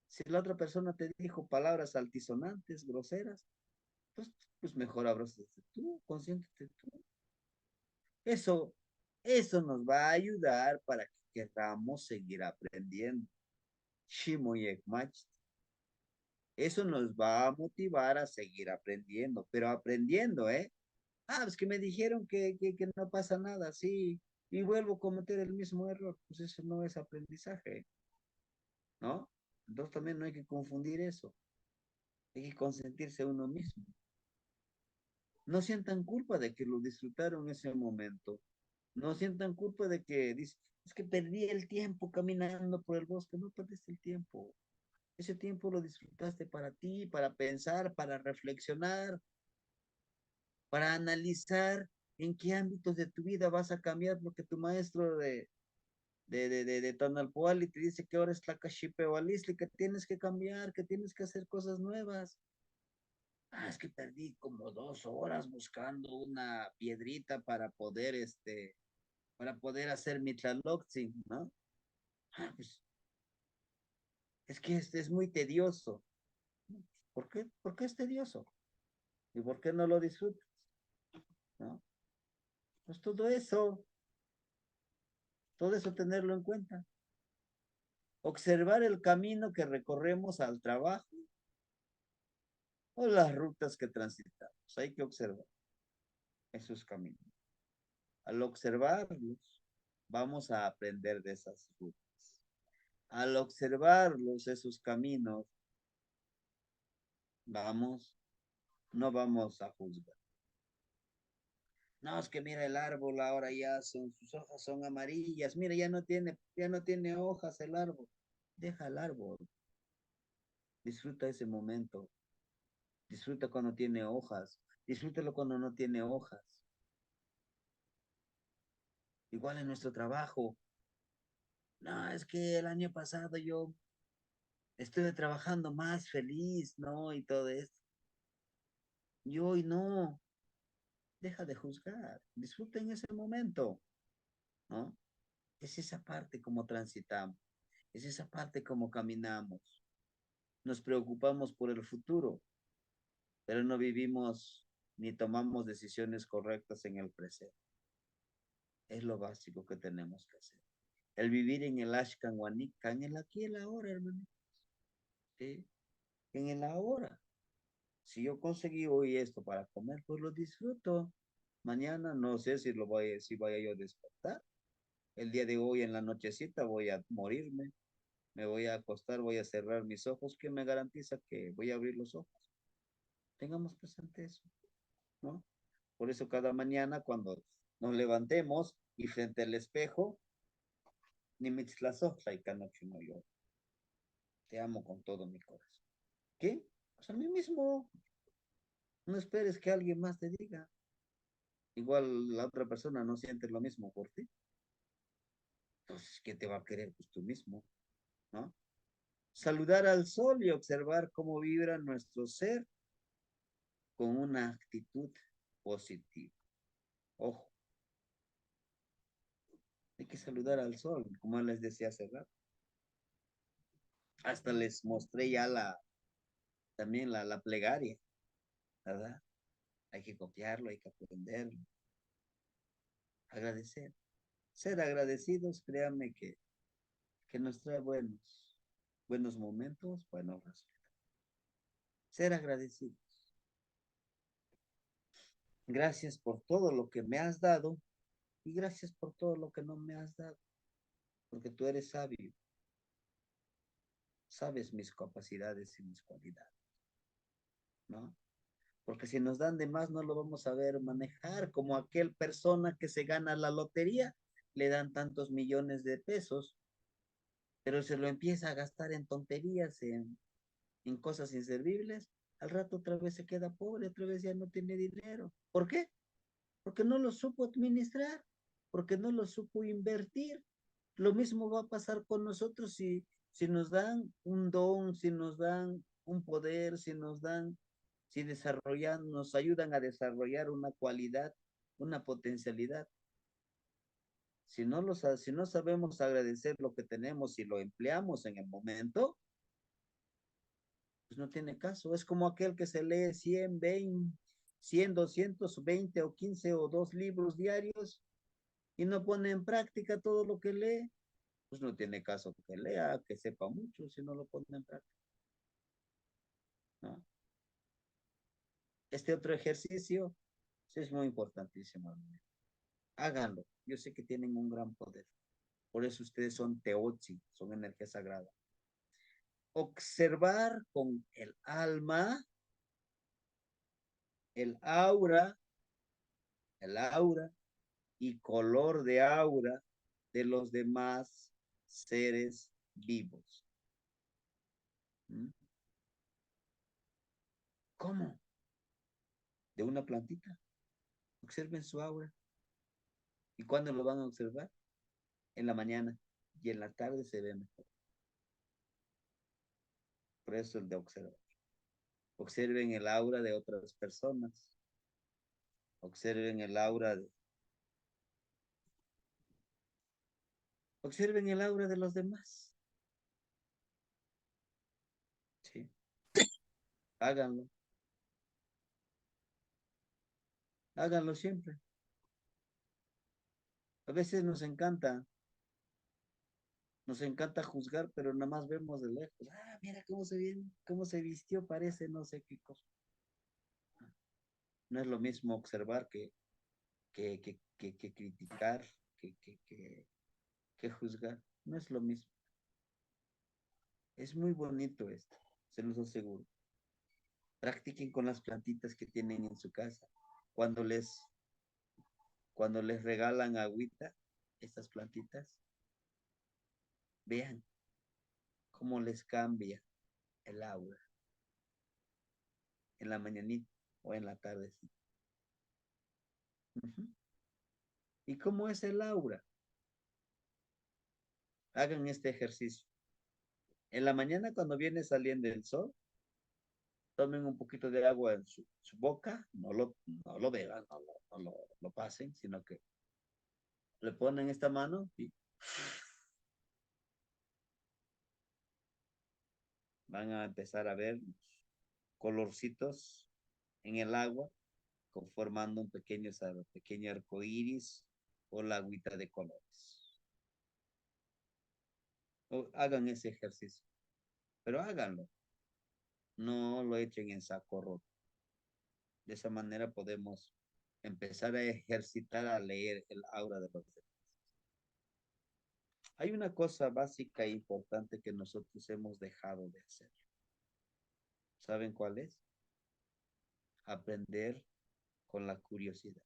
Si la otra persona te dijo palabras altisonantes, groseras, pues, pues mejor abrázate tú, consiéntete tú. Eso, eso nos va a ayudar para que queramos seguir aprendiendo. Shimoyek Mach. Eso nos va a motivar a seguir aprendiendo, pero aprendiendo, ¿eh? Ah, es que me dijeron que no pasa nada, sí, y vuelvo a cometer el mismo error, pues eso no es aprendizaje, ¿no? Entonces también no hay que confundir eso, hay que consentirse a uno mismo. No sientan culpa de que lo disfrutaron ese momento, no sientan culpa de que es que perdí el tiempo caminando por el bosque, no perdiste el tiempo. Ese tiempo lo disfrutaste para ti, para pensar, para reflexionar, para analizar en qué ámbitos de tu vida vas a cambiar, porque tu maestro de Tonalpoali te dice que ahora es la Cachipehualistli, que tienes que cambiar, que tienes que hacer cosas nuevas. Ah, es que perdí como 2 horas buscando una piedrita para poder hacer mi tlaloxin, ¿no? Ah, pues es que este es muy tedioso. ¿Por qué? ¿Por qué es tedioso? ¿Y por qué no lo disfrutas? ¿No? Pues todo eso tenerlo en cuenta. Observar el camino que recorremos al trabajo o las rutas que transitamos. Hay que observar esos caminos. Al observarlos, vamos a aprender de esas rutas. Al observarlos, esos caminos, vamos, no vamos a juzgar. No, es que mira el árbol, ahora sus hojas son amarillas. Mira, ya no tiene hojas el árbol. Deja el árbol. Disfruta ese momento. Disfruta cuando tiene hojas. Disfrútalo cuando no tiene hojas. Igual en nuestro trabajo. No, es que el año pasado yo estuve trabajando más feliz, ¿no? Y todo esto. Y hoy no. Deja de juzgar. Disfruta en ese momento, ¿no? Es esa parte como transitamos. Es esa parte como caminamos. Nos preocupamos por el futuro, pero no vivimos ni tomamos decisiones correctas en el presente. Es lo básico que tenemos que hacer. El vivir en el Ashkan Wanika, en el aquí y el ahora, hermano. ¿Sí? En el ahora. Si yo conseguí hoy esto para comer, pues lo disfruto. Mañana no sé si vaya yo a despertar. El día de hoy en la nochecita voy a morirme, me voy a acostar, voy a cerrar mis ojos. ¿Qué me garantiza que voy a abrir los ojos? Tengamos presente eso, ¿no? Por eso cada mañana cuando nos levantemos y frente al espejo, ni mitzlazohla y no yo. Te amo con todo mi corazón. ¿Qué? Pues a mí mismo. No esperes que alguien más te diga. Igual la otra persona no siente lo mismo por ti. Entonces, ¿qué te va a querer? Pues tú mismo, ¿no? Saludar al sol y observar cómo vibra nuestro ser con una actitud positiva. Ojo, hay que saludar al sol, como les decía hace rato. Hasta les mostré ya también la plegaria, ¿verdad? Hay que copiarlo, hay que aprenderlo, agradecer. Ser agradecidos, créanme que nos trae buenos momentos, buenos resultados. Ser agradecidos. Gracias por todo lo que me has dado y gracias por todo lo que no me has dado, porque tú eres sabio, sabes mis capacidades y mis cualidades, ¿no? Porque si nos dan de más no lo vamos a ver manejar, como aquel persona que se gana la lotería, le dan tantos millones de pesos, pero se lo empieza a gastar en tonterías, en cosas inservibles, al rato otra vez se queda pobre, otra vez ya no tiene dinero. ¿Por qué? Porque no lo supo administrar, porque no lo supo invertir. Lo mismo va a pasar con nosotros si nos dan un don, si nos dan un poder, si desarrollan, nos ayudan a desarrollar una cualidad, una potencialidad. Si no sabemos agradecer lo que tenemos y lo empleamos en el momento, pues no tiene caso. Es como aquel que se lee 100, 20, 100, 220 o 15 o 2 libros diarios y no pone en práctica todo lo que lee, pues no tiene caso que lea, que sepa mucho si no lo pone en práctica, ¿no? Este otro ejercicio sí es muy importantísimo. Háganlo. Yo sé que tienen un gran poder. Por eso ustedes son teotzi, son energía sagrada. Observar con el aura, el aura y color de aura de los demás seres vivos. ¿Mm? ¿Cómo? De una plantita. Observen su aura. ¿Y cuándo lo van a observar? En la mañana y en la tarde se ve mejor. Por eso el de observar. Observen el aura de otras personas. Observen el aura de... Observen el aura de los demás. Sí, háganlo. Háganlo siempre. A veces nos encanta juzgar, pero nada más vemos de lejos. Ah, mira cómo se viene, cómo se vistió, parece no sé qué cosa. No es lo mismo observar que criticar, que, que, que, que juzgar. No es lo mismo. Es muy bonito esto, se los aseguro. Practiquen con las plantitas que tienen en su casa. Cuando les, cuando les regalan agüita, estas plantitas, vean cómo les cambia el aura en la mañanita o en la tarde. Uh-huh. ¿Y cómo es el aura? Hagan este ejercicio. En la mañana cuando viene saliendo el sol, tomen un poquito de agua en su boca, no lo beban, lo pasen, sino que le ponen esta mano y van a empezar a ver colorcitos en el agua, conformando pequeño arco iris o la agüita de colores. O hagan ese ejercicio, pero háganlo, no lo echen en saco roto. De esa manera podemos empezar a ejercitar a leer el aura de los demás. Hay una cosa básica e importante que nosotros hemos dejado de hacer. ¿Saben cuál es? Aprender con la curiosidad.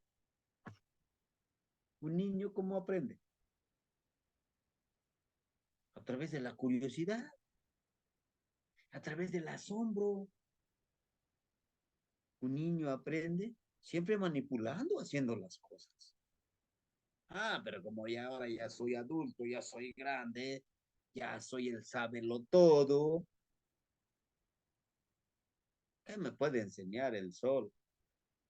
¿Un niño cómo aprende? A través de la curiosidad, a través del asombro. Un niño aprende siempre manipulando, haciendo las cosas. Ah, pero como ya ahora ya soy adulto, ya soy grande, ya soy el sábelo todo. ¿Qué me puede enseñar el sol?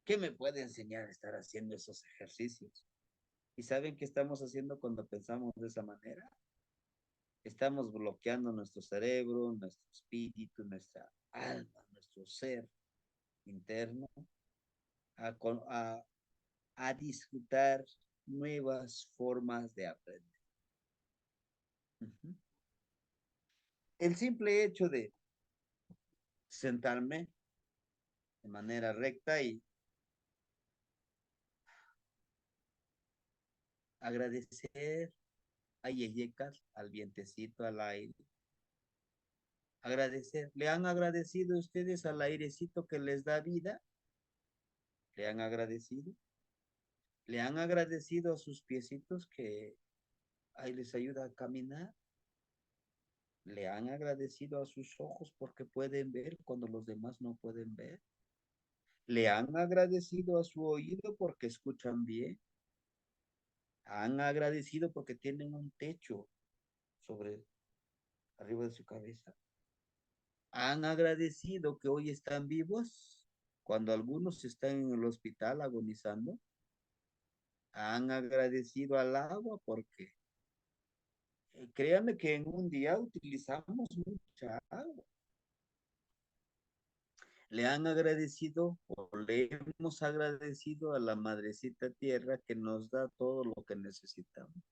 ¿Qué me puede enseñar estar haciendo esos ejercicios? ¿Y saben qué estamos haciendo cuando pensamos de esa manera? Estamos bloqueando nuestro cerebro, nuestro espíritu, nuestra alma, nuestro ser interno a disfrutar nuevas formas de aprender. Ujú. El simple hecho de sentarme de manera recta y agradecer a Yeyecas, al vientecito, al aire. Agradecer. ¿Le han agradecido ustedes al airecito que les da vida? ¿Le han agradecido? ¿Le han agradecido a sus piecitos que ahí les ayuda a caminar? ¿Le han agradecido a sus ojos porque pueden ver cuando los demás no pueden ver? ¿Le han agradecido a su oído porque escuchan bien? ¿Han agradecido porque tienen un techo sobre arriba de su cabeza? ¿Han agradecido que hoy están vivos cuando algunos están en el hospital agonizando? ¿Han agradecido al agua porque créanme que en un día utilizamos mucha agua? Le han agradecido o le hemos agradecido a la madrecita tierra que nos da todo lo que necesitamos,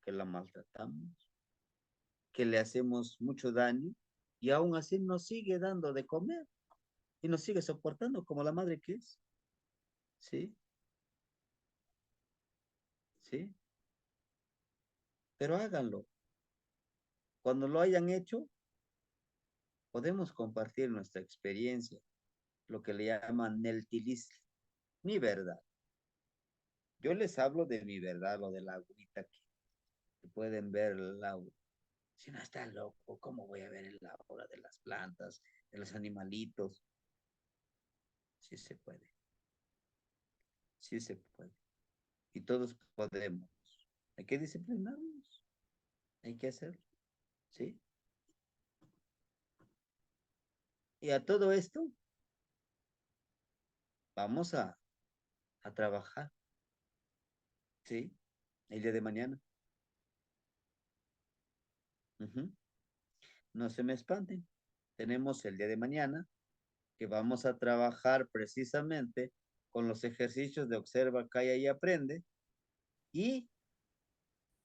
que la maltratamos, que le hacemos mucho daño y aún así nos sigue dando de comer y nos sigue soportando como la madre que es. ¿Sí? ¿Sí? Pero háganlo. Cuando lo hayan hecho, podemos compartir nuestra experiencia, lo que le llaman Neltilis, mi verdad. Yo les hablo de mi verdad, lo de la agüita que pueden ver el agua. Si no está loco, ¿cómo voy a ver el aura de las plantas, de los animalitos? Sí se puede, sí se puede. Y todos podemos. Hay que disciplinarnos, hay que hacerlo, ¿sí? Y a todo esto vamos a trabajar, ¿sí? El día de mañana. Ujú. No se me espanten. Tenemos el día de mañana que vamos a trabajar precisamente con los ejercicios de observa, calla y aprende. Y,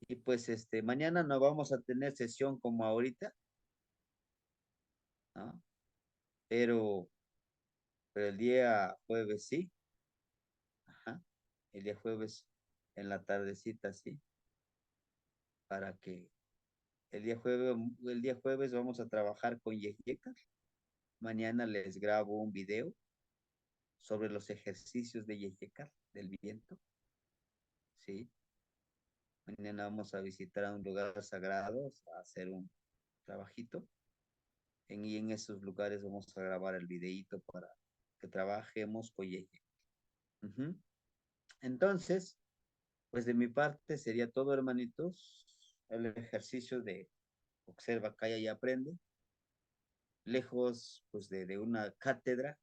y pues mañana no vamos a tener sesión como ahorita, ¿no? Pero, pero el día jueves sí. Ajá. El día jueves en la tardecita sí. Para que el día jueves vamos a trabajar con Yejecas. Mañana les grabo un video sobre los ejercicios de Yejecas, del viento. Sí. Mañana vamos a visitar a un lugar sagrado, a hacer un trabajito. Y en esos lugares vamos a grabar el videíto para que trabajemos con Yeye. Ujú. Entonces, pues de mi parte sería todo, hermanitos. El ejercicio de observa, calla y aprende. Lejos, pues, de una cátedra,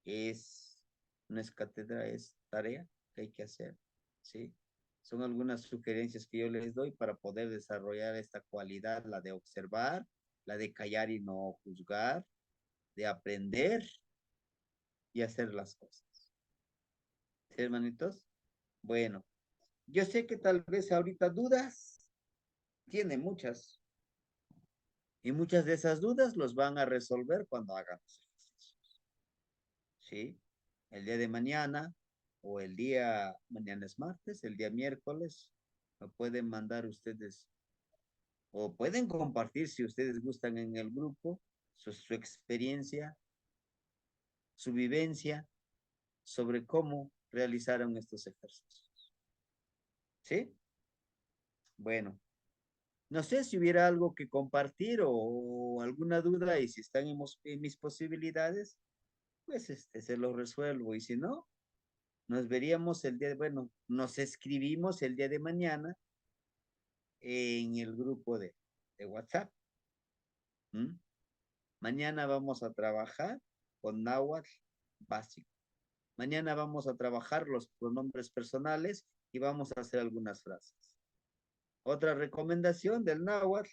es, no es cátedra, es tarea que hay que hacer, ¿sí? Son algunas sugerencias que yo les doy para poder desarrollar esta cualidad, la de observar, la de callar y no juzgar, de aprender y hacer las cosas. ¿Sí, hermanitos? Bueno, yo sé que tal vez ahorita dudas, tiene muchas, y muchas de esas dudas los van a resolver cuando hagan los ejercicios. ¿Sí? El día de mañana o mañana es martes, el día miércoles, me pueden mandar ustedes o pueden compartir si ustedes gustan en el grupo su experiencia, su vivencia sobre cómo realizaron estos ejercicios. ¿Sí? Bueno, no sé si hubiera algo que compartir o alguna duda y si están en mis posibilidades, pues se lo resuelvo. Y si no, nos veríamos bueno, nos escribimos el día de mañana en el grupo de WhatsApp. ¿Mm? Mañana vamos a trabajar con náhuatl básico. Mañana vamos a trabajar los pronombres personales y vamos a hacer algunas frases. Otra recomendación del náhuatl,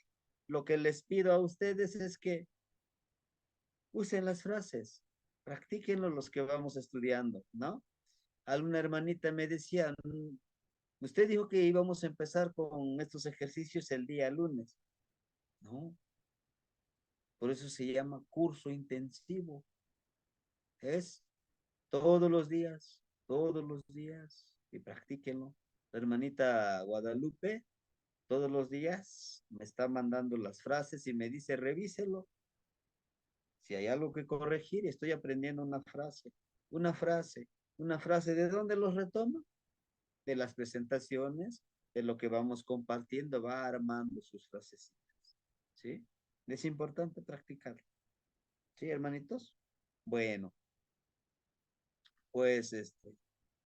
lo que les pido a ustedes es que Usen las frases, practíquenlo los que vamos estudiando, ¿no? Alguna hermanita me decía, usted dijo que íbamos a empezar con estos ejercicios el día lunes, ¿no? Por eso se llama curso intensivo. Es todos los días, y practíquenlo. La hermanita Guadalupe, todos los días me está mandando las frases y me dice, revíselo. Si hay algo que corregir, estoy aprendiendo una frase, una frase. ¿De dónde los retoma? De las presentaciones, de lo que vamos compartiendo, va armando sus frasecitas. ¿Sí? Es importante practicarlo. ¿Sí, hermanitos? Bueno, pues